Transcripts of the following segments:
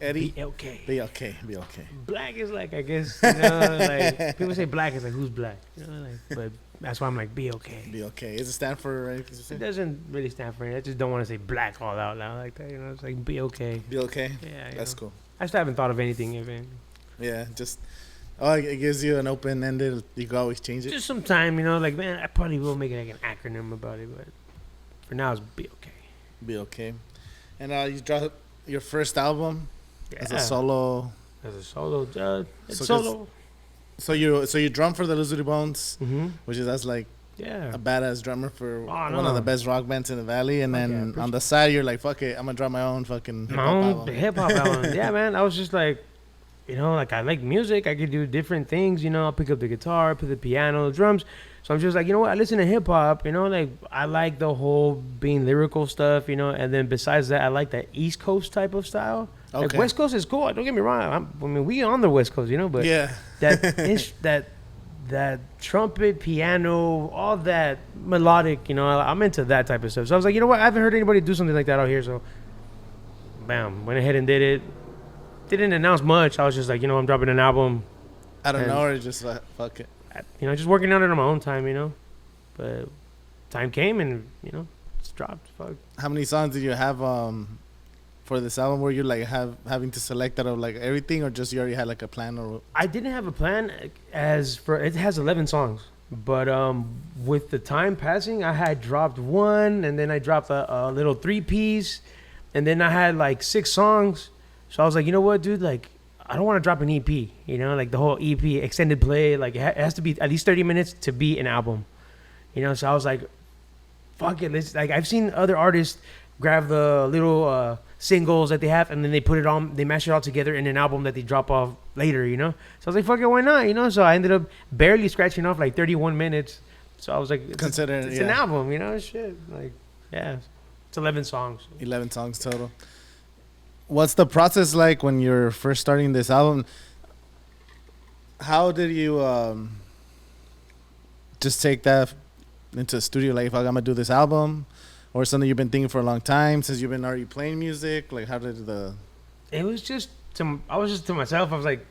Eddie? BLK. BLK. Black is like, I guess, you know, like, people say black is like, who's black? You know, like, but that's why I'm like, BLK. BLK. Is it stand for anything to say? It doesn't really stand for anything. I just don't want to say black all out loud like that, you know? It's like BLK. BLK? Yeah, That's cool. I just haven't thought of anything, even. Yeah, just, it gives you an open-ended, you can always change it. Just some time, you know, like, man, I probably will make like an acronym about it, but for now, it's BLK. BLK. And you dropped your first album as a Yeah. solo. As a solo, it's So solo. So you drum for the Lizard Bones, Mm-hmm. which is that's like Yeah. a badass drummer for one no. of the best rock bands in the valley. And Fuck then yeah, on the side, you're like, fuck it, I'm gonna drop my own fucking hip My hop own album. hip hop album. Yeah, man. I was just like, you know, like I like music. I could do different things. You know, I'll pick up the guitar, play the piano, the drums. So I'm just like, you know what? I listen to hip hop. You know, like I like the whole being lyrical stuff. You know, and then besides that, I like that East Coast type of style. Like Okay. West Coast is cool. Don't get me wrong. I mean, we on the West Coast, you know, but Yeah. that trumpet, piano, all that melodic, you know, I'm into that type of stuff. So I was like, you know what? I haven't heard anybody do something like that out here. So, bam, went ahead and did it. Didn't announce much. I was just like, you know, I'm dropping an album. I don't And- know, or just like, fuck it. You know, just working on it on my own time, you know. But time came and, you know, it's dropped. Fuck. How many songs did you have for this album? Where you like having to select out of like everything, or just you already had like a plan? Or I didn't have a plan it has 11 songs. But with the time passing, I had dropped one, and then I dropped a little 3-piece, and then I had like 6 songs. So I was like, you know what, dude? Like, I don't want to drop an EP, you know, like the whole EP, extended play. Like, it has to be at least 30 minutes to be an album, you know? So I was like, fuck it. Let's, like, I've seen other artists grab the little singles that they have, and then they put it on, they mash it all together in an album that they drop off later, you know? So I was like, fuck it, why not, you know? So I ended up barely scratching off like 31 minutes. So I was like, it's an album, you know? Shit. Like, yeah. It's 11 songs. 11 songs total. What's the process like when you're first starting this album? How did you just take that into the studio? Like, if I'm gonna do this album, or something you've been thinking for a long time since you've been already playing music? Like, how did It was just I was just to myself. I was like,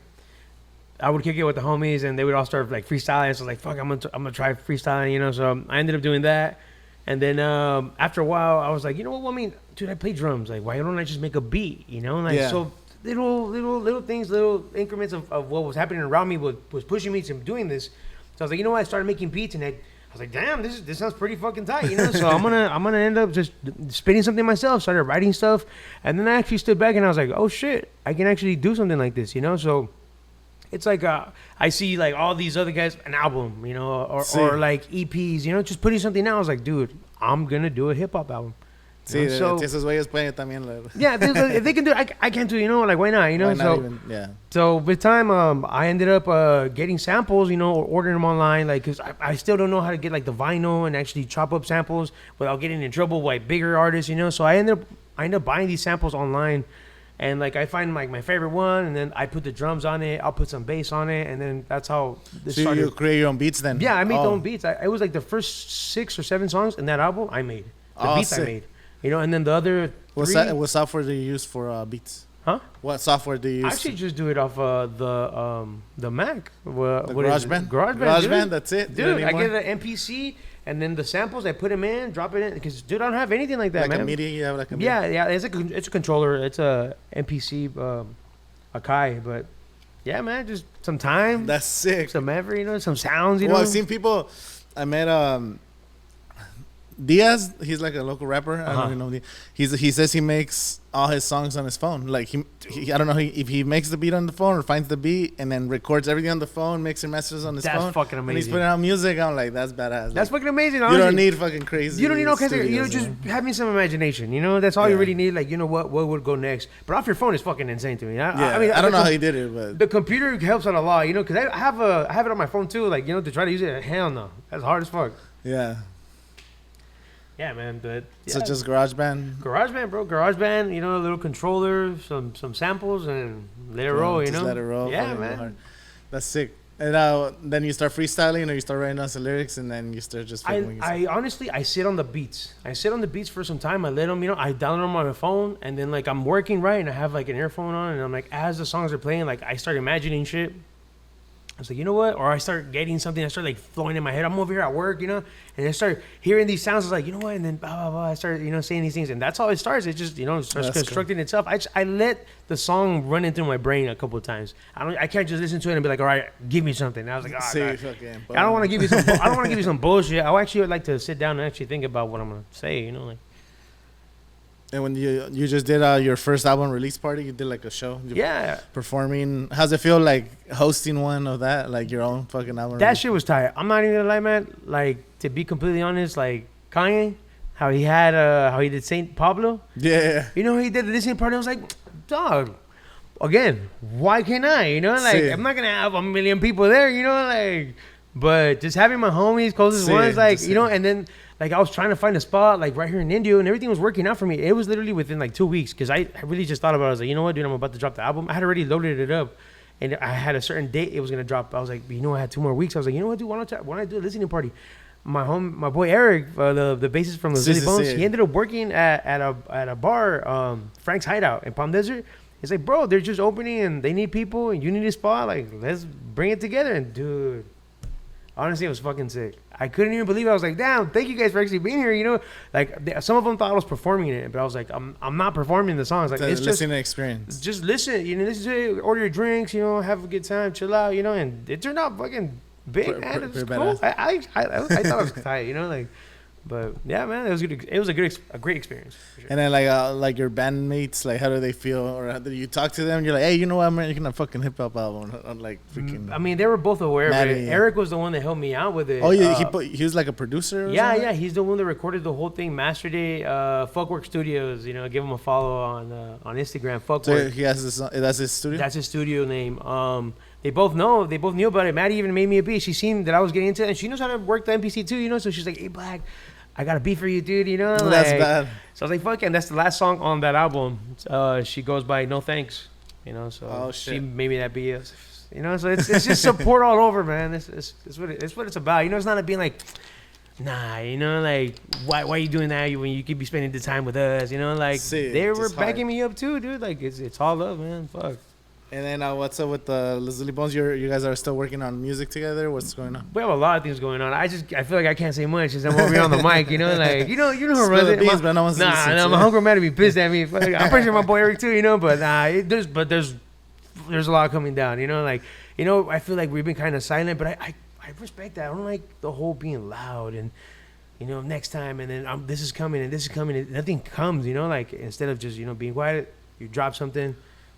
I would kick it with the homies, and they would all start like freestyling. So I was like, fuck, I'm gonna try freestyling, you know. So I ended up doing that, and then after a while, I was like, you know what? I mean, dude, I play drums. Like, why don't I just make a beat? You know, like so little things, little increments of what was happening around me was pushing me to doing this. So I was like, you know what? I started making beats, and I was like, damn, this sounds pretty fucking tight, you know. So I'm gonna end up just spitting something myself. Started writing stuff, and then I actually stood back and I was like, oh shit, I can actually do something like this, you know. So it's like I see like all these other guys an album, you know, or like EPs, you know, just putting something out. I was like, dude, I'm gonna do a hip hop album. Sí, esos güeyes pueden también. Yeah, if they can do it, I can do it, you know, like why not, you know? So with time, I ended up getting samples, you know, or ordering them online, like, cause I still don't know how to get like the vinyl and actually chop up samples without getting in trouble with like bigger artists, you know. So I ended up buying these samples online, and like I find like my favorite one, and then I put the drums on it, I'll put some bass on it, and then that's how this started. So you create your own beats then? Yeah, I made the own beats. It was like the first 6 or 7 songs in that album I made. The beats I made. You know, and then the other what software do you use for beats? Huh? What software do you use? I actually just do it off the Mac. GarageBand? GarageBand, that's it? Dude, I get an MPC, and then the samples, I put them in, drop it in. Because, dude, I don't have anything like that, man. Like a MIDI? You have like a MIDI? Yeah, it's a controller. It's a MPC Akai, but... Yeah, man, just some time. That's sick. Some effort, you know, some sounds, you know. I've seen people... I met... Diaz, he's like a local rapper. I don't even know. He says he makes all his songs on his phone. Like he I don't know if he makes the beat on the phone or finds the beat and then records everything on the phone, mixes and masters on his phone. That's fucking amazing. And he's putting out music. I'm like, that's badass. That's fucking amazing. Honestly. You don't need fucking crazy. You don't need all kinds of. You know, just having some imagination. You know, that's all you really need. Like, you know what would go next? But off your phone is fucking insane to me. I mean, I don't know how he did it, but the computer helps out a lot. You know, because I have it on my phone too. Like, you know, to try to use it. Hell no, that's hard as fuck. Yeah. Yeah, man. But so just GarageBand. GarageBand, bro. GarageBand. You know, a little controller, some samples, and let it roll. You know, let it roll. Yeah, man. That's sick. And then you start freestyling, or you start writing down some lyrics, and then you start just. I honestly, I sit on the beats. I sit on the beats for some time. I let them, I download them on my phone, and then like I'm working right, and I have like an earphone on, and I'm like, as the songs are playing, like I start imagining shit. I was like, you know what? Or I start getting something. I start like flowing in my head. I'm over here at work, and I start hearing these sounds. I was like, you know what? And then blah blah blah. I start, saying these things, and that's how it starts. It just, starts constructing itself. I let the song run into my brain a couple of times. I can't just listen to it and be like, all right, give me something. And I was like, I don't want to give you some. I don't want to give you some bullshit. I actually would like to sit down and actually think about what I'm gonna say. Like. And when you just did your first album release party, you did like a show. Performing. How's it feel like hosting one of that, like your own fucking album? That shit was tight. I'm not even gonna lie, man. Like, to be completely honest, like Kanye, how he did Saint Pablo. Yeah. He did the listening party. I was like, dog. Again, why can't I? I'm not gonna have 1 million people there. But just having my homies, closest ones, and then. Like, I was trying to find a spot, like, right here in Indio, and everything was working out for me. It was literally within, like, 2 weeks, because I really just thought about it. I was like, you know what, dude, I'm about to drop the album. I had already loaded it up, and I had a certain date it was going to drop. I was like, I had 2 more weeks. I was like, you know what, dude, why don't I do a listening party? My boy Eric, the bassist from the Zilly Bones, he ended up working at a bar, Frank's Hideout in Palm Desert. He's like, bro, they're just opening, and they need people, and you need a spot. Like, let's bring it together. And, dude, honestly, it was fucking sick. I couldn't even believe it. I was like, damn, thank you guys for actually being here. Like, some of them thought I was performing it, but I was like, I'm not performing the songs. Like, it's just listening experience. Just listen. Listen to it, order your drinks. have a good time, chill out. And it turned out fucking big, man. It was cool. I thought it was tight. But yeah, man, it was good. It was a great experience. For sure. And then like your bandmates, like how do they feel, or do you talk to them? You're like, hey, you know what, I'm making a fucking hip hop album. Like freaking. I mean, they were both aware of it. Eric was the one that helped me out with it. Oh yeah, he was like a producer. Yeah, he's the one that recorded the whole thing, mastered it. Fuckwork Studios, give him a follow on Instagram. Fuckwork. So he has this. That's his studio. That's his studio name. They both knew about it. Maddie even made me a beat. She seen that I was getting into it, and she knows how to work the MPC too. So she's like, hey, Black, I got a beat for you, dude. That's bad. So I was like, fuck it. And that's the last song on that album. She goes by No Thanks. So she made me that beat. So it's just support all over, man. It's what it's about. It's not being like, nah, like why are you doing that when you could be spending the time with us? They were backing me up too, dude. Like it's all love, man. Fuck. And then what's up with the Zilly Bones? You guys are still working on music together? What's going on? We have a lot of things going on. I feel like I can't say much because I'm over here on the mic. You know who runs it. Beans, but no one's my hunger man to be pissed at me. I'm pretty sure my boy Eric too. But there's a lot coming down. I feel like we've been kind of silent, but I respect that. I don't like the whole being loud and next time and then this is coming and this is coming and nothing comes. Like instead of just being quiet, you drop something.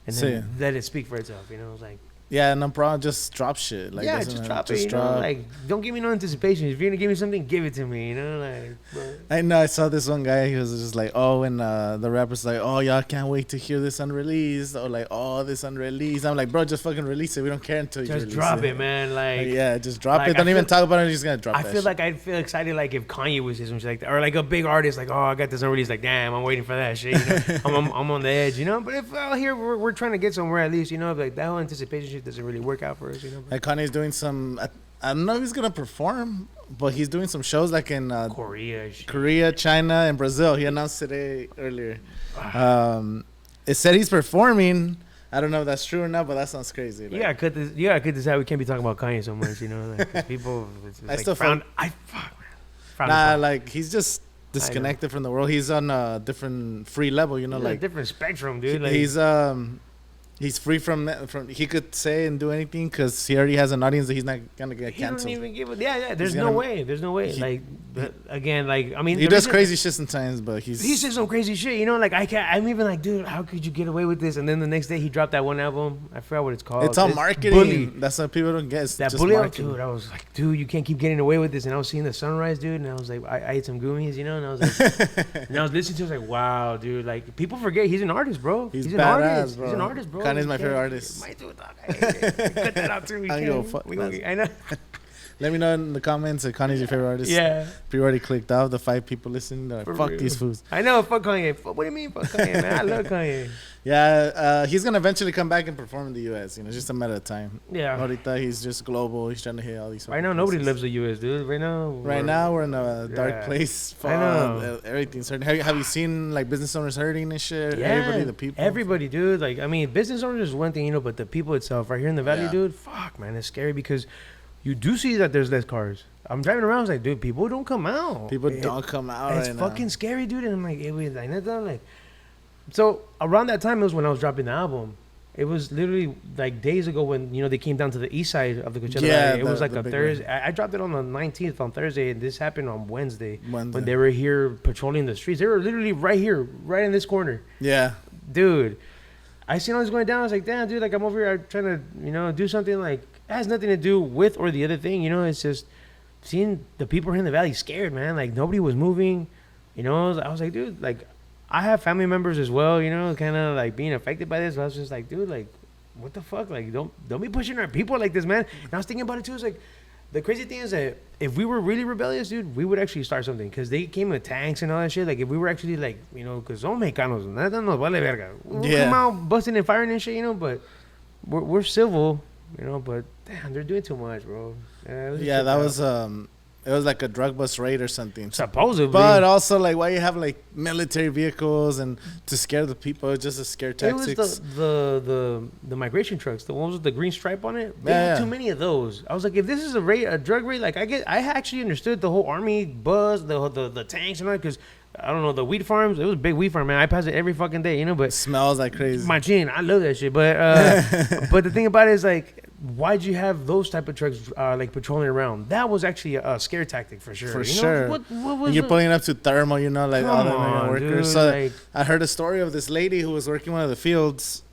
And then let it speak for itself, like. Yeah, no problem. Just drop shit. Like, just drop it. Like, don't give me no anticipation. If you're gonna give me something, give it to me. I know. I saw this one guy. He was just like, oh, and the rapper's like, oh, y'all can't wait to hear this unreleased, or like, oh, this unreleased. I'm like, bro, just fucking release it. We don't care until you release it. Just drop it, man. Like, yeah, just drop it. Don't even talk about it. You're just gonna drop it. I feel like I'd feel excited, like if Kanye was his, like that, or like a big artist, like, oh, I got this unreleased. Like, damn, I'm waiting for that shit. I'm on the edge, But if here we're trying to get somewhere at least, like that whole anticipation shit doesn't really work out for us, Like Kanye's doing some. I don't know if he's gonna perform, but he's doing some shows like in Korea, China, and Brazil. He announced today earlier. It said he's performing. I don't know if that's true or not, but that sounds crazy. Like, you gotta cut this out. We can't be talking about Kanye so much, Like, 'cause people. Like he's just disconnected from the world. He's on a different free level, like different spectrum, dude. Like, he's free from he could say and do anything because he already has an audience that he's not gonna get canceled. He don't even give a There's no way. Again, I mean, he does crazy shit sometimes, but he says some crazy shit. Like I can't. I'm even like, dude, how could you get away with this? And then the next day he dropped that one album. I forgot what it's called. It's all marketing. Bully. That's what people don't get. It's that just Bully, marketing. dude. I was like, dude, you can't keep getting away with this. And I was seeing the sunrise, dude. And I was like, I ate some gummies, And I was like, and I was listening to it. I was like, wow, dude. Like people forget he's an artist, bro. He's an badass, artist. Bro. He's an artist, bro. Kanye's my favorite artist. My dude, dog. Cut that out too. I know. Let me know in the comments if Kanye's your favorite artist. Yeah. If you already clicked off, the 5 people listening, they're like, fuck these fools. I know, fuck Kanye. What do you mean, fuck Kanye, man? I love Kanye. Yeah, he's gonna eventually come back and perform in the U.S. You know, just a matter of time. Yeah. Ahorita he's just global. He's trying to hit all these. Right now, nobody lives the U.S., dude. Right now, we're in a dark place. I know. Everything's hurting. Have you seen like business owners hurting and shit? Yeah, the people. Everybody, dude. Like, I mean, business owners is one thing, you know, but the people itself, right here in the valley, dude. Fuck, man, it's scary because you do see that there's less cars. I'm driving around, I was like, dude, people don't come out. People don't come out. It's fucking scary, dude. And I'm like, like, so around that time, it was when I was dropping the album. It was literally like days ago when, you know, they came down to the east side of the Coachella Valley. It was like a Thursday. I dropped it on the 19th on Thursday, and this happened on Wednesday. when they were here patrolling the streets. They were literally right here, right in this corner. Yeah. Dude, I seen all this going down. I was like, damn, dude, like I'm over here trying to, you know, do something like it has nothing to do with or the other thing. You know, it's just seeing the people here in the valley scared, man. Like nobody was moving. You know, I was like, dude, like I have family members as well, you know, kind of like being affected by this. But I was just like, dude, like, what the fuck? Like, don't be pushing our people like this, man. And I was thinking about it too. It's like, the crazy thing is that if we were really rebellious, dude, we would actually start something. Because they came with tanks and all that shit. Like, if we were actually like, you know, because son mexicanos, nada nos vale verga. We'll come out busting and firing and shit, you know, but we're civil, you know, but damn, they're doing too much, bro. Yeah, that was it was like a drug bust raid or something. Supposedly. But also, like, why you have, like, military vehicles and to scare the people? It's just a scare tactics. It was the migration trucks, the ones with the green stripe on it. They had too many of those. I was like, if this is a drug raid, like, I actually understood the whole army buzz, the tanks and all that, because, I don't know, the wheat farms, it was a big wheat farm, man. I pass it every fucking day, you know, but. It smells like crazy. My chin, I love that shit. But but the thing about it is, like, why'd you have those type of trucks like patrolling around? That was actually a scare tactic for sure. For sure. What was you're pulling up to thermal, you know, like all the workers. Dude, so like, I heard a story of this lady who was working one of the fields,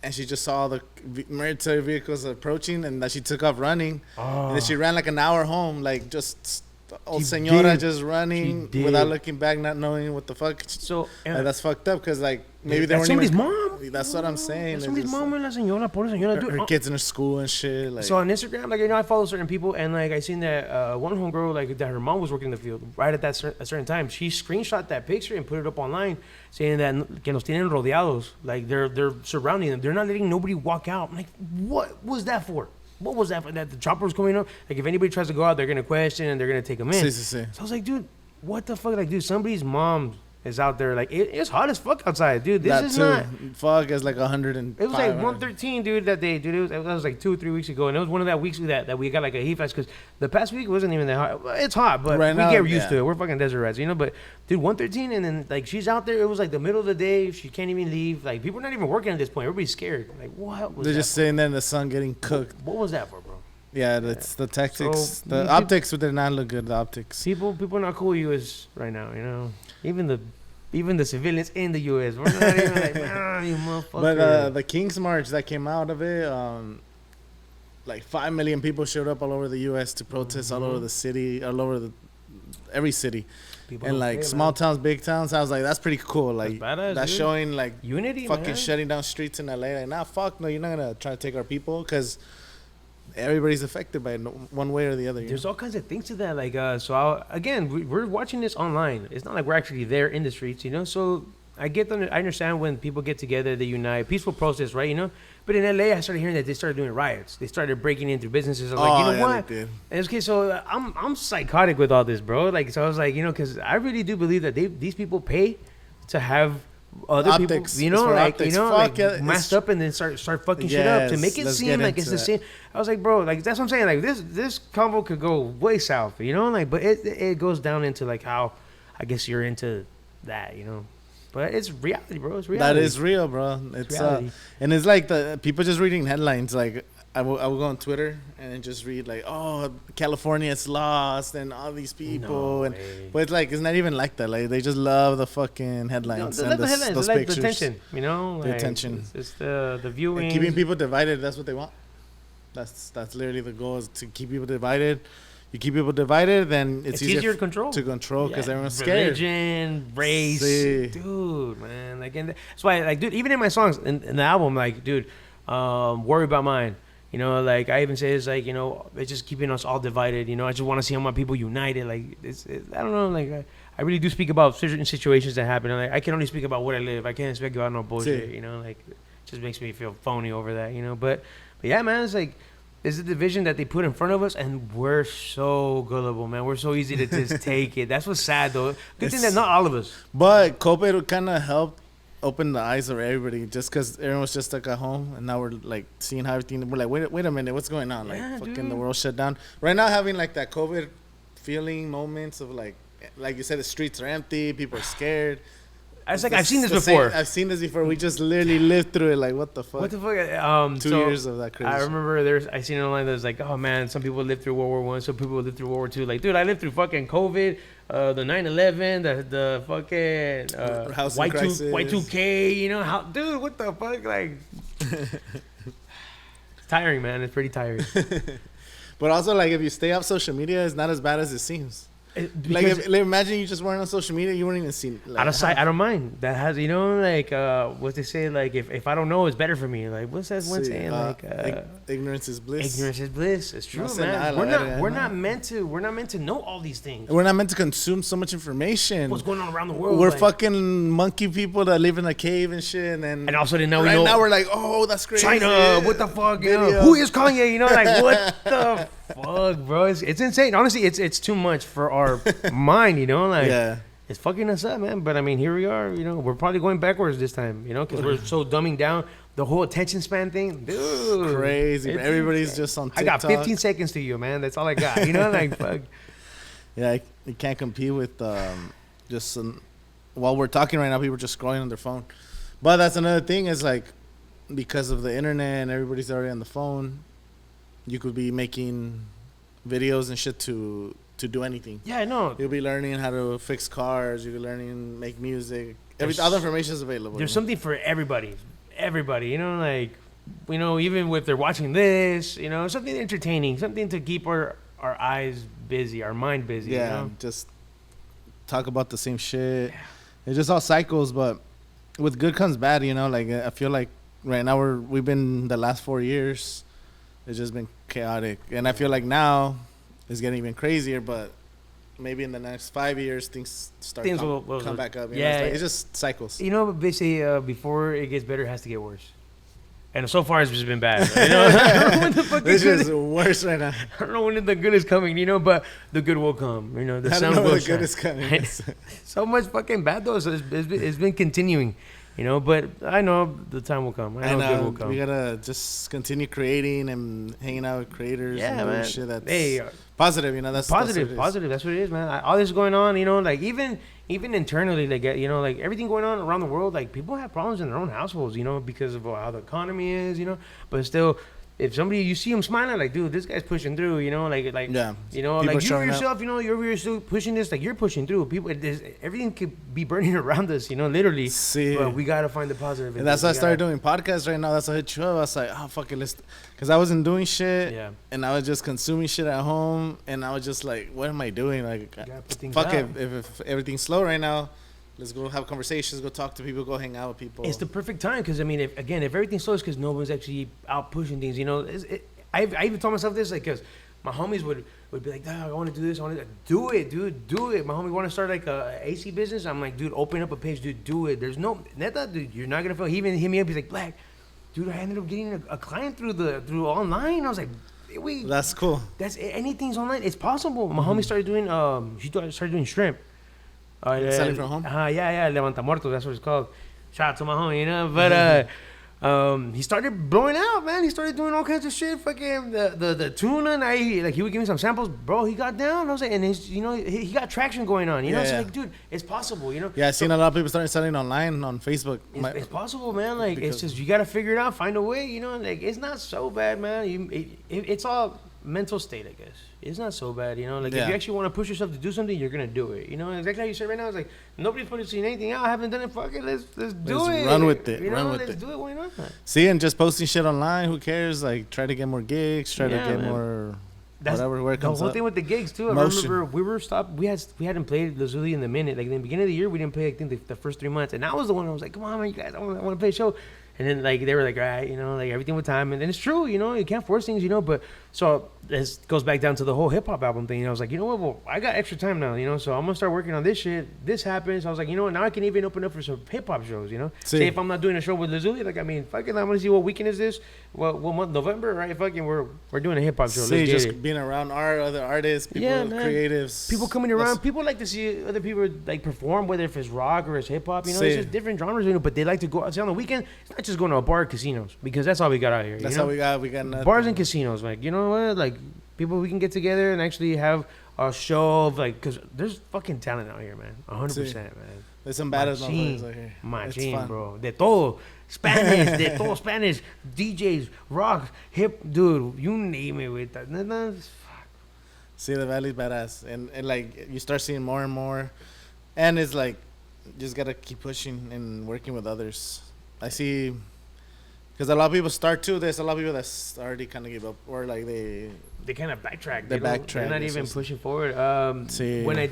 and she just saw the military vehicles approaching, and that she took off running, and then she ran like an hour home, like just old señora just running without looking back, not knowing what the fuck. So like, that's fucked up because like maybe they weren't somebody's even, mom. That's what I'm saying. Somebody's mom and la señora, poor señora, dude. Her kids in her school and shit. Like. So on Instagram, like, you know, I follow certain people, and like I seen that one homegirl, like that her mom was working in the field right at that a certain time. She screenshot that picture and put it up online, saying that que nos tienen rodeados, like they're surrounding them. They're not letting nobody walk out. I'm like, what was that for? What was that for? That the chopper's coming up? Like, if anybody tries to go out, they're going to question and they're going to take them in. So I was like, dude, what the fuck? Like, dude, somebody's mom is out there. Like, it's hot as fuck outside, dude. This is not. Fuck, it's like 105. It was like 113, dude, that day, dude. It was like 2 or 3 weeks ago. And it was one of that weeks that we got like a heat flash because the past week wasn't even that hot. It's hot, but right now, we get used to it. We're fucking desert rats, you know? But, dude, 113, and then, like, she's out there. It was like the middle of the day. She can't even leave. Like, people are not even working at this point. Everybody's scared. Like, what was They're that just sitting there in the sun getting cooked. What was that for, bro? Yeah, that's the tactics. So, the optics did not look good. The optics. People are not cool with U.S. right now. You know, even the civilians in the U.S. We're not even like, you motherfucker. But the King's March that came out of it, like 5 million people showed up all over the U.S. to protest all over the city, all over every city. People and like small towns, big towns. I was like, that's pretty cool. Like that's showing like unity, fucking man. shutting down streets in LA. Like, nah, fuck no, you're not gonna try to take our people because everybody's affected by it one way or the other. There's all kinds of things to that. Like, we're watching this online. It's not like we're actually there in the streets, you know? So I understand when people get together, they unite. Peaceful protest, right, you know? But in LA, I started hearing that they started doing riots. They started breaking into businesses. I was like, you know what? And okay, so I'm psychotic with all this, bro. Like, so I was like, you know, because I really do believe that these people pay to have other optics, people, you know, like optics. You know, like masked up and then start fucking shit up to make it seem like it's the same. I was like, bro, like that's what I'm saying. Like this convo could go way south, you know, like, but it goes down into like how I guess you're into that, you know. But it's reality, bro. It's reality. That is real, bro. It's and it's like the people just reading headlines. Like I will go on Twitter and then just read like, oh, California is lost and all these people but it's like it's not even like that. Like they just love the fucking headlines and the headlines. Those they like pictures. The attention, you know, like, the attention. It's the viewing. And keeping people divided. That's what they want. That's literally the goal is to keep people divided. You keep people divided, then it's easier to control. Because everyone's scared. Religion, race, dude, man. Like, and that's why, like, dude, even in my songs in the album, like, dude, worry about mine. You know, like I even say it's like, you know, it's just keeping us all divided. You know, I just want to see all my people united. Like, I don't know, like I I really do speak about certain situations that happen. Like, I can only speak about what I live. I can't speak about no bullshit. Sí. You know, like it just makes me feel phony over that. You know, but yeah, man, it's like. This is the division that they put in front of us, and we're so gullible, man. We're so easy to just take it. That's what's sad, though. Good thing that not all of us. But COVID kind of helped open the eyes of everybody, just because everyone was just stuck at home, and now we're like seeing how everything. We're like, wait a minute, what's going on? Like, Yeah, fucking dude. the world shut down right now. Having like that COVID feeling moments of like you said, the streets are empty, people are scared. It's like I've seen this before. I've seen this before. We just literally lived through it. Like, what the fuck? What the fuck? 2 years of that crazy. I remember I seen it online. That was like, oh man, some people lived through World War One, some people lived through World War Two. Like, dude, I lived through fucking COVID, the 9/11, the fucking Y2K. You know how, dude? What the fuck? Like, it's tiring, man. It's pretty tiring. But also, like, if you stay off social media, it's not as bad as it seems. Like, imagine you just weren't on social media, you wouldn't even see. Like, out of sight, out of mind. That has, you know, like what they say, like if I don't know, it's better for me. Like what's that one saying? Like ignorance is bliss. Ignorance is bliss. It's true, man. We're not meant to know all these things. We're not meant to consume so much information. What's going on around the world? We're fucking monkey people that live in a cave and shit. And also now right we know. Now we're like, oh, that's crazy. China, what the fuck? You know, who is Kanye? You know, like what the fuck, bro? It's insane. Honestly, it's too much for our mind. You know, like it's fucking us up, man. But I mean, here we are. You know, we're probably going backwards this time. You know, because we're so dumbing down the whole attention span thing, dude. It's crazy. Everybody's just on TikTok. I got 15 seconds to you, man. That's all I got. You know, like fuck. Yeah, you can't compete with just while we're talking right now, people are just scrolling on their phone. But that's another thing is like because of the internet and everybody's already on the phone, you could be making videos and shit to do anything. Yeah, I know. You'll be learning how to fix cars. You'll be learning make music. All the information is available. There's something for everybody. Everybody, you know, like, you know, even if they're watching this, you know, something entertaining, something to keep our eyes busy, our mind busy. Yeah, you know? just talk about the same shit. Yeah. It's just all cycles, but with good comes bad, you know. Like I feel like right now we've been the last 4 years, it's just been chaotic, and I feel like now it's getting even crazier. But maybe in the next 5 years things will come back up. You know? It's just cycles. You know, they say before it gets better, it has to get worse. And so far, it's just been bad. You know? I don't know when the fucking this is worse right now. I don't know when the good is coming, you know, but the good will come. You know, the sun will shine. The good is coming. So much fucking bad though. So it's been continuing, you know. But I know the time will come. I know good will come. We gotta just continue creating and hanging out with creators. Yeah, and man. Shit that's positive. You know, that's positive. That's what it is, man. All this going on, you know, like even internally, like, you know, like everything going on around the world, like people have problems in their own households, you know, because of how the economy is, you know. But still, if somebody, you see them smiling, like, dude, this guy's pushing through, you know, like yeah, you know, people like you yourself, you know, you're still pushing this, like you're pushing through. People, everything could be burning around us, you know, literally. See, but we gotta find the positive. And that's why I started doing podcasts right now. That's why I hit you up. I was like, oh fuck it, because I wasn't doing shit, and I was just consuming shit at home, and I was just like, what am I doing? Like, fuck it, if everything's slow right now. Let's go have conversations, go talk to people, go hang out with people. It's the perfect time because, I mean, if everything's slow, it's because no one's actually out pushing things, you know. I even told myself this, like, because my homies would be like, I want to do this. I want to do it, dude, do it. My homie want to start, like, a AC business. I'm like, dude, open up a page, dude, do it. There's no, neta, dude, you're not going to feel. He even hit me up. He's like, Black, dude, I ended up getting a client through online. I was like, wait. That's cool. Anything's online. It's possible. My homie started doing, started doing shrimp. Selling from home? Yeah, Levanta Muertos, that's what it's called. Shout out to my homie, you know. But he started blowing out, man. He started doing all kinds of shit. Fucking the tuna, and he would give me some samples, bro. He got down. I was like, and you know, he got traction going on. You know, so like, dude, it's possible. You know. Yeah, I've seen a lot of people starting selling online on Facebook. It's possible, man. Like it's just you gotta figure it out, find a way. You know, like it's not so bad, man. It's all mental state, I guess. It's not so bad, you know. Like if you actually want to push yourself to do something, you're gonna do it. You know, exactly how you said right now. It's like nobody's pushing anything out. I haven't done it. Fuck it. Let's do it. Run with it. You know, let's do it. Why not? See, and just posting shit online. Who cares? Like try to get more gigs. Try to get more. Whatever. Where it comes the whole up. Thing with the gigs too. I remember we were stopped. We hadn't played Lazuli in the minute. Like in the beginning of the year, we didn't play. I think the first 3 months, and that was the one I was like, come on, man, you guys, I want to play a show. And then like they were like, all right, you know, like everything with time, and it's true, you know, you can't force things, you know. But so this goes back down to the whole hip hop album thing. You know, I was like, you know what, well, I got extra time now, you know, so I'm gonna start working on this shit. This happens, I was like, you know what, now I can even open up for some hip hop shows, you know. Say if I'm not doing a show with Lazuli, like I mean, fucking, I'm gonna see what weekend is this, what month, November, right? Fucking, we're doing a hip hop show. See, just being around other artists, people, creatives, people coming around. People like to see other people like perform, whether if it's rock or it's hip hop, you know, it's just different genres, you know. But they like to go out on the weekend. It's not just going to a bar, casinos, because that's all we got out here. That's you know? all we got nothing. Bars and casinos, like, you know what, like people we can get together and actually have a show of like, because there's fucking talent out here, man. 100%, man. There's some badass motherfuckers out here. Machine, bro. De todo. Spanish, DJs, rock, hip, dude, you name it with that. See, the Valley's badass. And like, you start seeing more and more. And it's like, just got to keep pushing and working with others. I see, because a lot of people start too. There's a lot of people that already kind of give up, or like they kind of backtrack. They're not even pushing forward. When I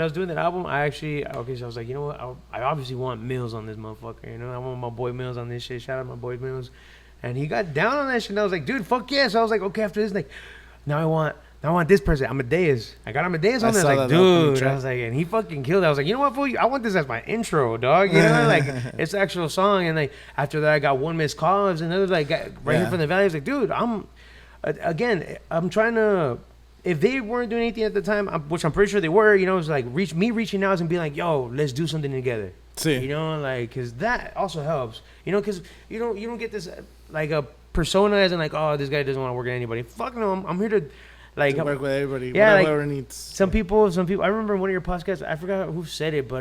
was doing that album, so I was like, you know what, I obviously want Mills on this motherfucker. You know, I want my boy Mills on this shit. Shout out my boy Mills, and he got down on that shit. And I was like, dude, fuck yeah. So I was like, okay, after this, like, now I want this person. Amadeus. I got Amadeus on there. I was like, dude. I was like, and he fucking killed it. I was like, you know what, fool? I want this as my intro, dog. You know, like, it's the actual song. And like, after that, I got One Miss Call. And another, like, here from the Valley. I was like, dude, I'm trying to, if they weren't doing anything at the time, which I'm pretty sure they were, you know, it was like reaching out and being like, yo, let's do something together. See. You know, like, because that also helps. You know, because you don't get this, like, a persona as in like, oh, this guy doesn't want to work with anybody. Fuck no, I'm here to, like, to work with everybody, whatever like, needs. Some people. I remember one of your podcasts. I forgot who said it, but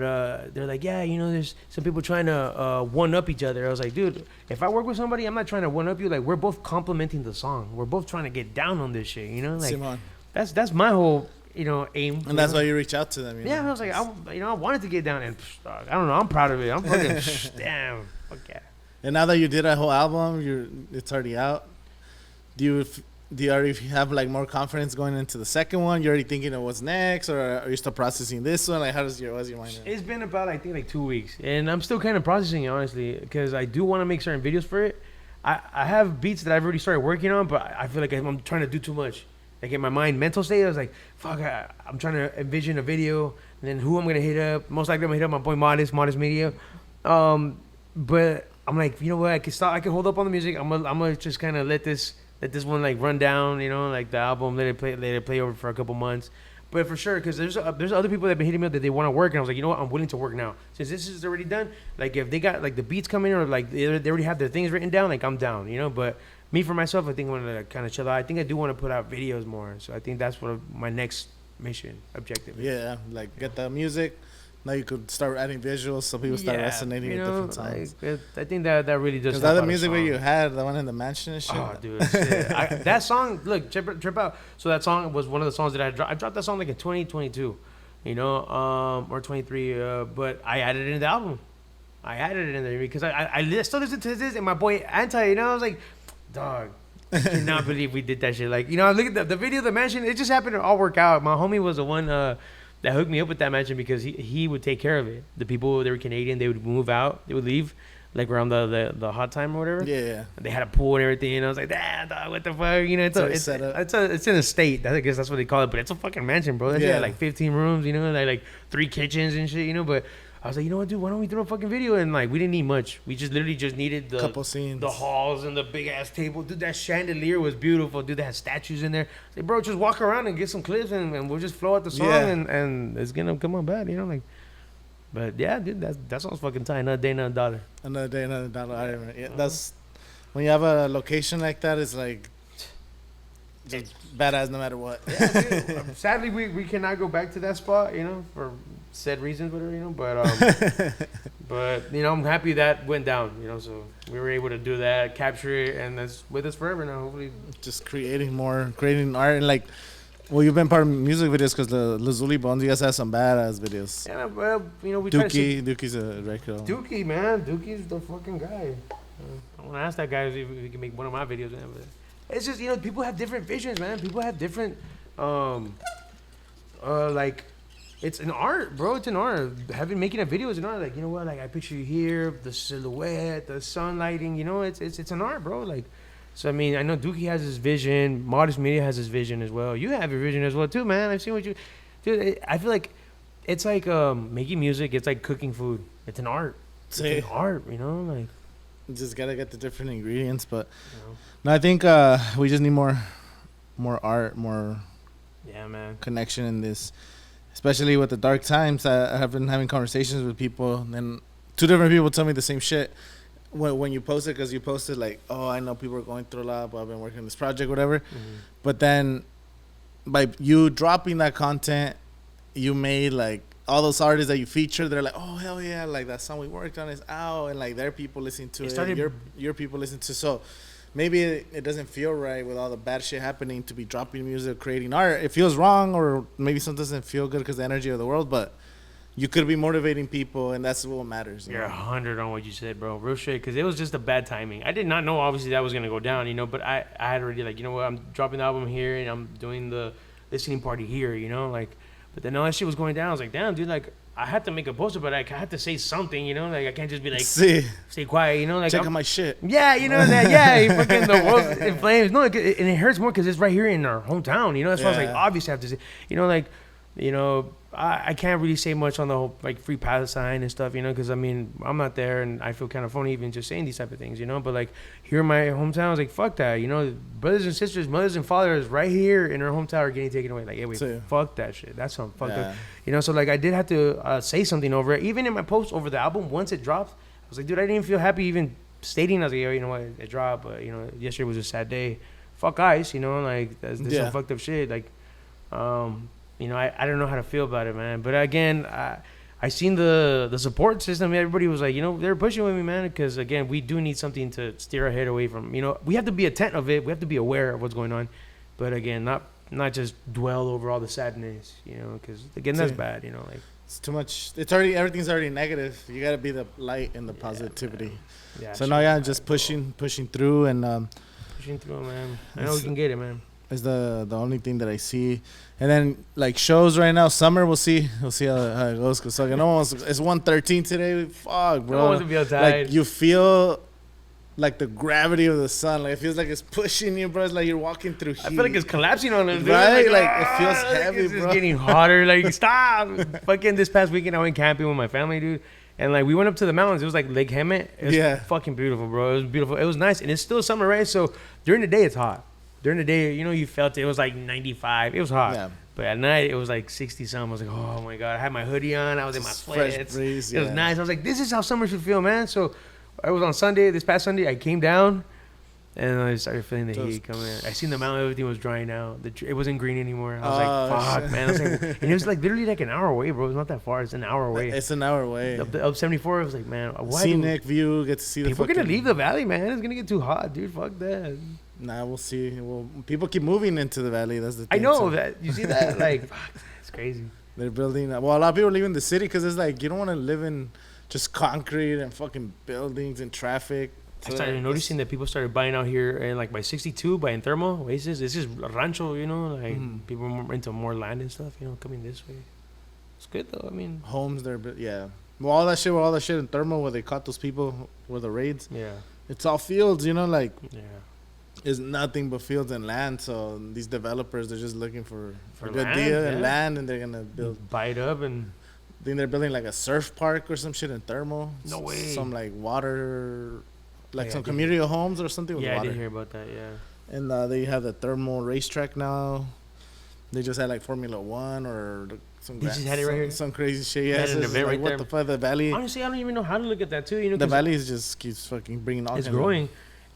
they're like, yeah, you know, there's some people trying to one up each other. I was like, dude, if I work with somebody, I'm not trying to one up you. Like, we're both complimenting the song. We're both trying to get down on this shit. You know, like Simon. That's my whole, you know, aim. And that's why you reach out to them. Yeah, I was like, I wanted to get down, and I don't know, I'm proud of it. I'm fucking damn, fuck yeah. And now that you did that whole album, it's already out. Do you already have like more confidence going into the second one? You're already thinking of what's next, or are you still processing this one? Like, what's your mind? It's been about, I think, like 2 weeks, and I'm still kind of processing it, honestly, because I do want to make certain videos for it. I have beats that I've already started working on, but I feel like I'm trying to do too much. Like, in my mental state, I was like, fuck, I'm trying to envision a video, and then who I'm gonna hit up. Most likely, I'm gonna hit up my boy Modest Media. But I'm like, you know what? I can hold up on the music. I'm gonna just kind of let this one like run down, you know, like the album, let it play over for a couple months. But for sure, because there's other people that have been hitting me up that they want to work, and I was like, you know what, I'm willing to work now. Since this is already done, like if they got like the beats coming or like they already have their things written down, like I'm down, you know. But me for myself, I think I want to kind of chill out. I think I do want to put out videos more, so I think that's what my next mission objective is. Yeah, like get the music. Now you could start adding visuals so people start resonating with different songs. Like, I think that really does. Because the other music video you had, the one in the mansion and shit. Oh, dude, that song, look, trip out. So that song was one of the songs that I dropped. I dropped that song like in 2022, you know, or 23. But I added it in the album. I added it in there because I still listen to this, and my boy Anti, you know, I was like, dog, I cannot believe we did that shit. Like, you know, look at the video of the mansion. It just happened to all work out. My homie was the one that hooked me up with that mansion because he would take care of it. The people, they were Canadian, they would move out, they would leave like around the hot time or whatever. Yeah. They had a pool and everything, and I was like, dog, what the fuck? You know, it's in a state. I guess that's what they call it, but it's a fucking mansion, bro. That's had like 15 rooms, you know, like 3 kitchens and shit, you know. But I was like, you know what, dude? Why don't we throw a fucking video? And like, we didn't need much. We just literally just needed the couple scenes, the halls and the big ass table. Dude, that chandelier was beautiful. Dude, they had statues in there. I said, bro, just walk around and get some clips, and we'll just flow out the song, and it's gonna come on bad, you know, like. But yeah, dude, that sounds fucking tight. Another day, another dollar. Another day, another dollar. That's when you have a location like that. It's like just badass no matter what. Yeah, dude. Sadly, we cannot go back to that spot, you know, for said reasons, whatever, you know. But you know, I'm happy that went down, you know. So we were able to do that, capture it, and that's with us forever now. Hopefully, just creating art and like. Well, you've been part of music videos because the Lazuli Bones, you guys have some badass videos. Yeah, well, you know, we Dooky's a record. Dooky, man. Dooky's the fucking guy. I want to ask that guy if he can make one of my videos, man. But it's just, you know, people have different visions, man. People have different, like, It's an art, bro. It's an art. Making a video is an art. Like, you know what? Like, I picture you here, the silhouette, the sun lighting. You know, it's an art, bro. Like, so I mean, I know Dookie has his vision. Modest Media has his vision as well. You have your vision as well too, man. I've seen what you, dude. I feel like it's like making music. It's like cooking food. It's an art. It's an art. You know, like. You just gotta get the different ingredients, but You know. no, I think we just need more art, more connection in this. Especially with the dark times, I have been having conversations with people, and 2 different people tell me the same shit. When you post it, because you posted like, oh, I know people are going through a lot, but I've been working on this project, whatever. Mm-hmm. But then, by you dropping that content, you made like all those artists that you featured. They're like, oh hell yeah, like that song we worked on is out, and like their people listening to it. Your people listen to so. Maybe it doesn't feel right with all the bad shit happening to be dropping music, creating art. It feels wrong, or maybe something doesn't feel good because the energy of the world. But you could be motivating people, and that's what matters. You're 100 on what you said, bro. Real shit, because it was just a bad timing. I did not know, obviously, that was going to go down, you know, but I had already, like, you know what, I'm dropping the album here, and I'm doing the listening party here, you know, like, but then all that shit was going down. I was like, damn, dude, like, I had to make a poster, but I had to say something, you know, like, I can't just be like, stay quiet, you know, like, check out my shit. Yeah, you know, that, yeah, fucking the world's in flames. No, and it hurts more because it's right here in our hometown, you know, that's why I was like, obviously I have to say, you know, like, you know, I can't really say much on the whole, like, free Palestine and stuff, you know, because, I mean, I'm not there, and I feel kind of phony even just saying these type of things, you know, but, like, here in my hometown, I was like, fuck that, you know, brothers and sisters, mothers and fathers right here in our hometown are getting taken away. Like, hey, wait, fuck that shit. That's something fucked up. You know, so, like, I did have to say something over it. Even in my post over the album, once it dropped, I was like, dude, I didn't even feel happy even stating. I was like, yo, you know what, it dropped, but, you know, yesterday was a sad day. Fuck ICE, you know, like, that's some fucked up shit. Like, you know, I don't know how to feel about it, man. But again, I seen the support system. Everybody was like, you know, they're pushing with me, man. Because again, we do need something to steer our head away from. You know, we have to be attentive of it. We have to be aware of what's going on. But again, not just dwell over all the sadness. You know, because again, that's bad. You know, like it's too much. It's already everything's already negative. You gotta be the light and the positivity. Yeah. So now, just pushing through and pushing through, man. I know we can get it, man. Is the only thing that I see. And then like shows right now, summer we'll see how it goes. Cause like, it's 1:13 today. Fuck, bro. No one's gonna be outside. Like you feel like the gravity of the sun. Like it feels like it's pushing you, bro. It's like you're walking through heat. I feel like it's collapsing on us, dude. Right? Like it feels heavy, it's bro. It's getting hotter. Like stop. Fucking this past weekend I went camping with my family, dude. And like we went up to the mountains. It was like Lake Hemet. It was fucking beautiful, bro. It was beautiful. It was nice, and it's still summer, right? So during the day it's hot. During the day, you know, you felt it was like 95. It was hot. Yeah. But at night, it was like 60-something. I was like, oh, my God. I had my hoodie on. I was in my sweats. Breeze, it was nice. I was like, this is how summer should feel, man. So I was on Sunday. This past Sunday, I came down, and I started feeling the heat coming in. I seen the mountain. Everything was drying out. It wasn't green anymore. I was like, fuck, man. I was like, and it was like literally like an hour away, bro. It's not that far. It's an hour away. It's an hour away. Up 74, I was like, man. Why Scenic view. Get to see the people are going to leave the valley, man. It's going to get too hot, dude. Fuck that. Nah, we'll see. Well, people keep moving into the valley. That's the thing. I know that. You see that? Like, fuck, it's crazy. They're building. Well, a lot of people leaving the city because it's like you don't want to live in just concrete and fucking buildings and traffic. So I started noticing that people started buying out here, and like by 62, buying thermal oasis. This is rancho, you know. Like people are more into more land and stuff, you know, coming this way. It's good though. I mean, homes there, but yeah. Well, all that shit in thermal where they caught those people with the raids. Yeah. It's all fields, you know, like. Yeah. It's nothing but fields and land. So these developers, they're just looking for a good land, deal and land, and they're gonna buy it up. And I think they're building like a surf park or some shit in thermal. No way. Some like water, like some community homes or something with water. Yeah, I did hear about that. Yeah. And they have the thermal racetrack now. They just had like Formula One or some. They just had it right here. Some crazy shit. Yeah, an event like, right what there. the fuck? The valley. Honestly, I don't even know how to look at that too. You know, the valley just keeps fucking bringing all. It's growing.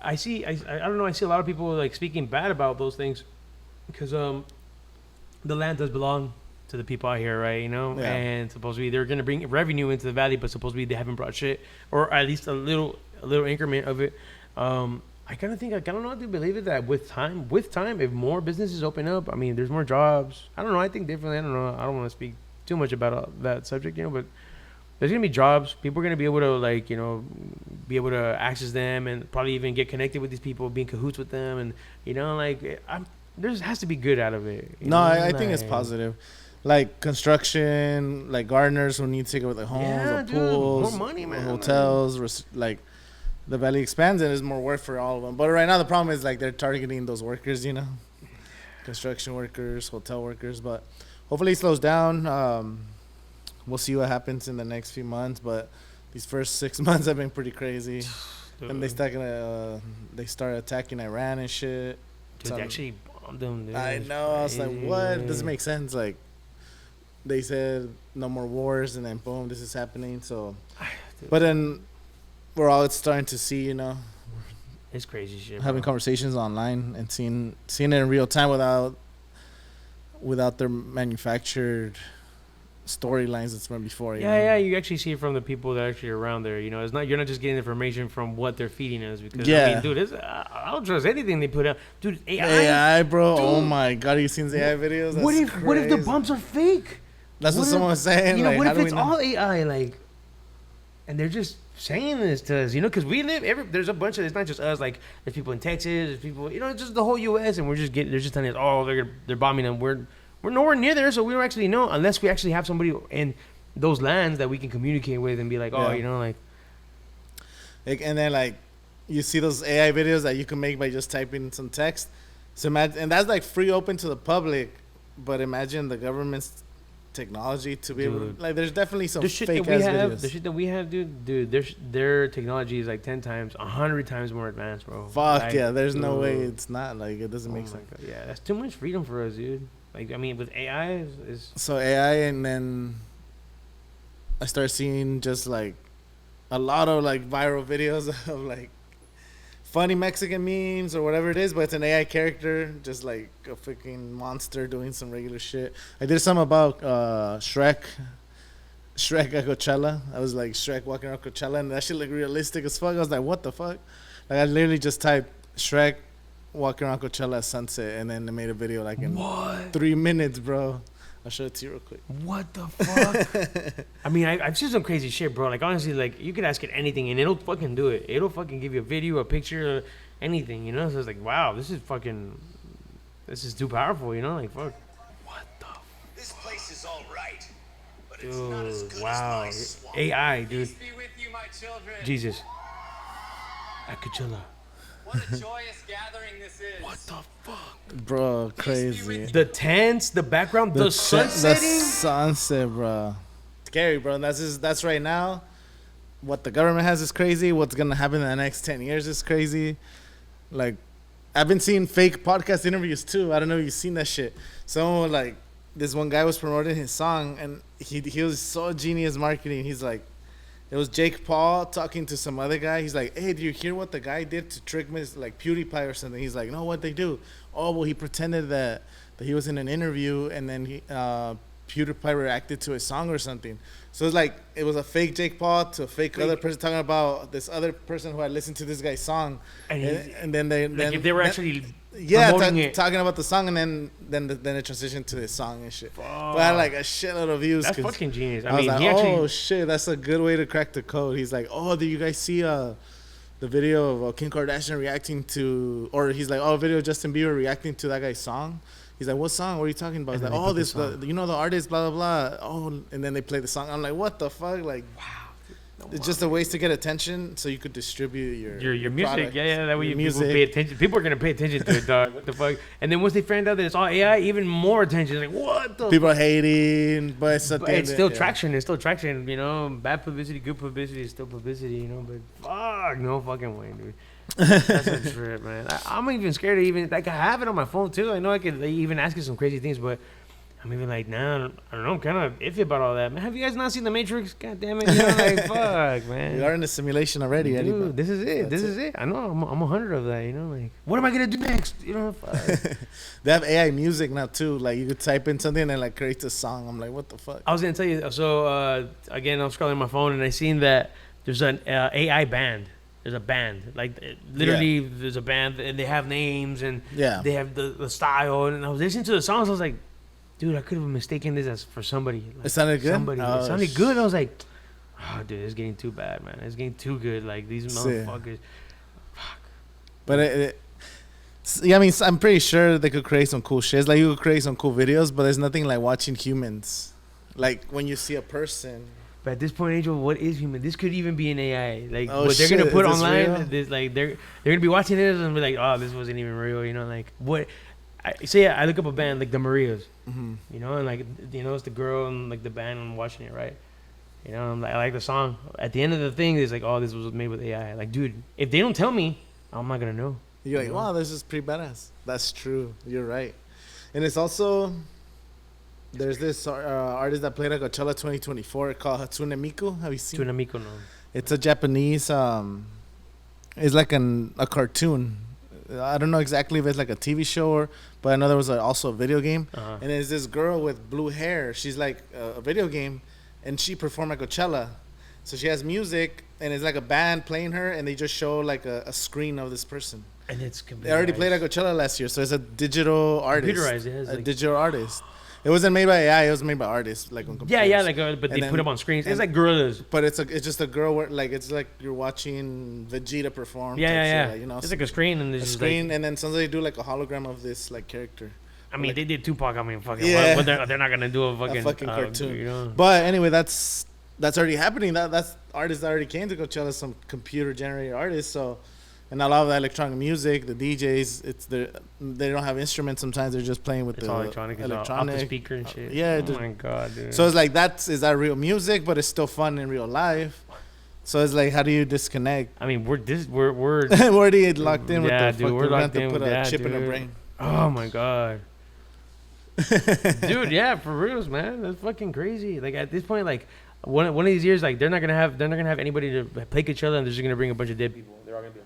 I don't know. I see a lot of people like speaking bad about those things because the land does belong to the people out here, right? You know, and supposedly they're gonna bring revenue into the valley, but supposedly they haven't brought shit, or at least a little increment of it. I kind of think I don't know how to believe it that with time, if more businesses open up, I mean, there's more jobs. I don't know. I think differently. I don't know. I don't want to speak too much about that subject, you know, but. There's going to be jobs. People are going to be able to, like, you know, be able to access them and probably even get connected with these people, be in cahoots with them. And, you know, like, there has to be good out of it. No, I think it's positive. like construction, like gardeners who need to take over the homes, the pools, more money, man. Hotels, like the valley expands and there's more work for all of them. But right now the problem is like they're targeting those workers, you know, construction workers, hotel workers. But hopefully it slows down. We'll see what happens in the next few months. But these first 6 months have been pretty crazy. And they start attacking Iran and shit. Dude, they actually bombed them. Dude. I know. I was like, what? It doesn't make sense. Like, they said no more wars, and then boom, this is happening. So, but then we're all starting to see, you know, it's crazy shit. Having conversations online and seeing it in real time without their manufactured storylines that's been before. Yeah, you actually see it from the people that are actually around there. You know, it's not, you're not just getting information from what they're feeding us, because I mean, dude, I'll trust anything they put out. Dude, AI, bro. Dude. Oh my god, you seen the AI videos? That's what if the bumps are fake? That's what someone was saying. You know, like, what if it's all AI, like, and they're just saying this to us, you know, because we live there's a bunch of, it's not just us, like there's people in Texas, there's people, you know, it's just the whole U.S. and they're just telling us, oh, they're bombing them. We're nowhere near there, so we don't actually know unless we actually have somebody in those lands that we can communicate with and be like, oh, you know, like, and then like you see those AI videos that you can make by just typing some text. So imagine, and that's like free, open to the public. But imagine the government's technology to be able to, like, there's definitely some fake ass videos. The shit that we have, dude, their technology is like 10 times, 100 times more advanced, bro. Fuck, like, yeah, there's no way it's not, like, it doesn't make sense. God. Yeah, that's too much freedom for us, dude. Like, I mean, with AI is so AI, and then I start seeing just like a lot of like viral videos of like funny Mexican memes or whatever it is, but it's an AI character, just like a freaking monster doing some regular shit. I did some about Shrek at Coachella. I was like Shrek walking around Coachella, and that shit looked realistic as fuck. I was like, what the fuck? Like, I literally just typed Shrek walking around Coachella at sunset, and then they made a video like in 3 minutes, bro. I'll show it to you real quick. What the fuck? I mean, I've seen some crazy shit, bro. Like, honestly, like, you could ask it anything, and it'll fucking do it. It'll fucking give you a video, a picture, anything, you know? So it's like, wow, this is too powerful, you know? Like, fuck. What the fuck? This place is all right, but dude, it's not as good wow. as my swamp. AI, dude. Peace be with you, my children. Jesus. At Coachella. What a joyous gathering this is. What the fuck? Bro, crazy. The tents, the background, the sun setting. The sunset, bro. Scary, bro. That's right now. What the government has is crazy. What's going to happen in the next 10 years is crazy. Like, I've been seeing fake podcast interviews, too. I don't know if you've seen that shit. Someone was like, this one guy was promoting his song, and he was so genius marketing. He's like, it was Jake Paul talking to some other guy. He's like, hey, do you hear what the guy did to trick me? Like PewDiePie or something. He's like, no, what'd they do? Oh, well, he pretended that he was in an interview, and then PewDiePie reacted to his song or something. So it's like, it was a fake Jake Paul to a fake other person talking about this other person who had listened to this guy's song. And then if they were actually talking about the song, and then it transitioned to his song and shit. But I had like a shitload of views. That's fucking genius. I was like, oh shit, that's a good way to crack the code. He's like, oh, did you guys see the video of Kim Kardashian reacting to, or he's like, oh, video of Justin Bieber reacting to that guy's song. He's like, what song? What are you talking about? He's like, oh, this, you know, the artist, blah, blah, blah. Oh, and then they play the song. I'm like, what the fuck? Like, wow. It's just a ways to get attention, so you could distribute your music. product. Yeah, that way people pay attention. People are gonna pay attention to it, dog. What the fuck? And then once they find out that it's all AI, even more attention. Like, what the? People are hating, but it's still traction. It's still traction. You know, bad publicity, good publicity is still publicity. You know, but fuck, no fucking way, dude. That's a trip, man. I'm even scared to even, like, I have it on my phone too. I know I could even ask it some crazy things, but I'm even like, nah, I don't know. I'm kind of iffy about all that, man. Have you guys not seen The Matrix? God damn it, you know, like, fuck, man. We are in the simulation already, Eddie. Dude, this is it. This is it. I know. I'm 100 of that. You know, like, what am I gonna do next? You know, fuck. They have AI music now too. Like, you could type in something and it, like, creates a song. I'm like, what the fuck? I was gonna tell you. So again, I'm scrolling my phone and I seen that there's an AI band. There's a band, like, literally, there's a band, and they have names, and they have the style. And I was listening to the songs. I was like, dude, I could have mistaken this as for somebody. Like, it sounded good. It sounded good. I was like, oh, dude, it's getting too bad, man. It's getting too good. Like, these motherfuckers. Fuck. But Yeah, I mean, I'm pretty sure they could create some cool shit. It's like you could create some cool videos, but there's nothing like watching humans. Like when you see a person. But at this point, Angel, what is human? This could even be an AI. Like Oh, what they're shit, gonna put is this real? online. This like they're gonna be watching this and be like, oh, this wasn't even real. You know, like what? I look up a band like the Marias. Mm-hmm. You know, and like it's the girl and like the band. And I'm watching it, right? You know, I like the song. At the end of the thing, it's like, oh, this was made with AI. Like, dude, if they don't tell me, I'm not gonna know. You're like, wow, this is pretty badass. That's true. You're right. And it's also, there's this artist that played at Coachella 2024 called Hatsune Miku. Have you seen it? Hatsune Miku, no. It's a Japanese, it's like a cartoon. I don't know exactly if it's like a TV show but I know there was also a video game. Uh-huh. And it's this girl with blue hair. She's like a video game, and she performed at Coachella. So she has music, and it's like a band playing her, and they just show like a screen of this person. And it's They already played at Coachella last year, so it's a digital artist. Computerized, it has, a like- digital artist. It wasn't made by AI. It was made by artists, like on computers. Yeah, like, but they And put then- up on screens. It's like gorillas. But it's just a girl where like it's like you're watching Vegeta perform. Yeah, type yeah, shit, yeah. like, you know, It's like a screen and a there's screen, and then sometimes they do like a hologram of this like character. I mean, like- they did Tupac. I mean, fucking. Yeah. But they're not gonna do a fucking cartoon. You know. But anyway, that's already happening. That's artists that already came to Coachella, some computer generated artists. So, and a lot of the electronic music, the DJs, they don't have instruments. Sometimes they're just playing with It's the all electronic. It's all off the speaker and shit. yeah, Oh my god, dude. So it's like is that real music? But it's still fun in real life. So it's like, how do you disconnect? I mean, we're We're already locked in with Yeah, the dude, fuck. we're We're gonna locked have to in put with a that, chip in our dude. brain. Oh my god. Dude, yeah, for reals, man. That's fucking crazy. Like at this point, like one of these years, like they're not gonna have anybody to play Coachella, and they're just gonna bring a bunch of dead people. They're all gonna be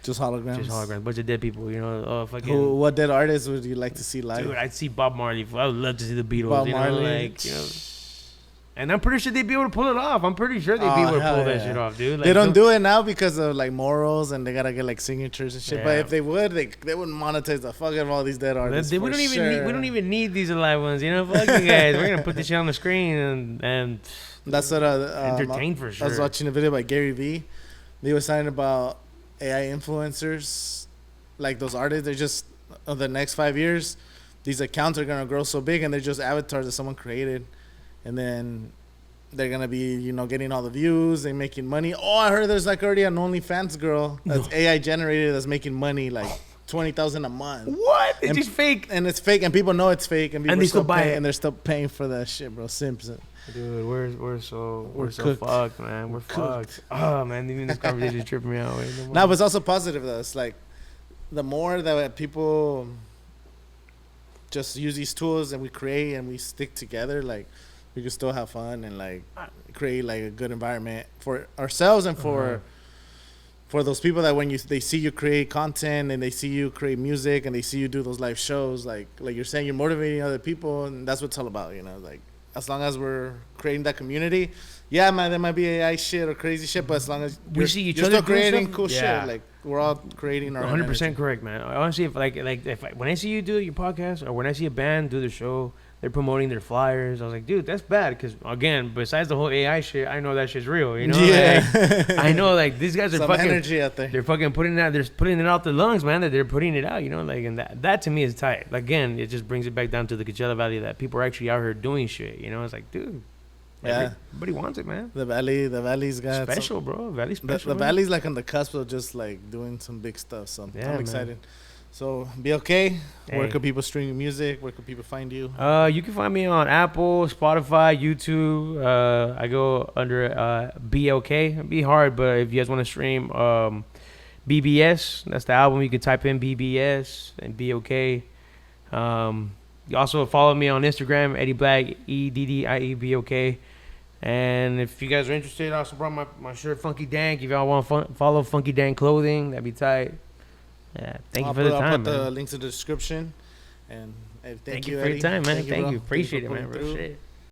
Just holograms. just holograms, bunch of dead people. You know, oh fucking. What dead artists would you like to see live? Dude, I'd see Bob Marley. I would love to see the Beatles. Bob you know, Marley. like you know. And I'm pretty sure they'd be able to pull it off. I'm pretty sure they'd be able to hell pull that yeah. shit off, dude. Like, They don't do it now because of like morals, and they gotta get like signatures and shit. But Yeah. if they would, they would monetize the fuck out of all these dead artists. We don't even need these alive ones. You know, fuck you guys. We're gonna put this shit on the screen and That's what entertain for I was sure. watching a video by Gary Vee. They were saying about AI influencers, like those artists. They're just the next 5 years, these accounts are gonna grow so big, and they're just avatars that someone created, and then they're gonna be getting all the views and making money. Oh, I heard there's like already an OnlyFans girl that's AI generated that's making money like 20,000 a month. What? It's And- just fake. And it's fake, and people know it's fake, and people And they still buy pay, it. and they're still paying for that shit, bro. Simpson. Dude, we're so cooked. fucked, man. We're fucked. Oh man, even this conversation is tripping me out. Wait, no more. No, but it's also positive though. It's like the more that people just use these tools and we create and we stick together, like we can still have fun and like create like a good environment for ourselves and for those people that when they see you create content and they see you create music and they see you do those live shows, like you're saying, you're motivating other people, and that's what it's all about, like as long as we're creating that community. Yeah, man, there might be AI shit or crazy shit, but as long as We see each you're other still doing creating stuff, cool yeah. shit, like we're all creating our 100% correct, man. Honestly, when I see you do your podcast or when I see a band do the show, they're promoting their flyers. I was like, dude, that's bad because again, besides the whole AI shit, I know that shit's real. You know, Yeah. Like, I know like these guys are some fucking. energy out there. They're fucking putting it out. They're putting it out the lungs, man. That they're putting it out. You know, like and that to me is tight. Again, it just brings it back down to the Coachella Valley that people are actually out here doing shit. You know, it's like, dude, Yeah. everybody wants it, man. The valley's got Special, bro. Valley special. The man. valley's like on the cusp of just like doing some big stuff. So Yeah, I'm man. excited. So BLK, where Hey. could people stream your music? Where could people find you? You can find me on Apple, Spotify, YouTube. I go under BLK. It'd be hard, but if you guys want to stream BBS, that's the album. You can type in BBS and BLK. You also follow me on Instagram, Eddie Black, EDDIEBLK. And if you guys are interested, I also brought my shirt, Funky Dank. If y'all want to follow Funky Dank Clothing, that'd be tight. Yeah, thank you for the time, I'll put the man. links in the description. And Thank you you, for your Eddie. time, man. Thank bro. you. Appreciate it, Thank you man. for Real pulling through. shit.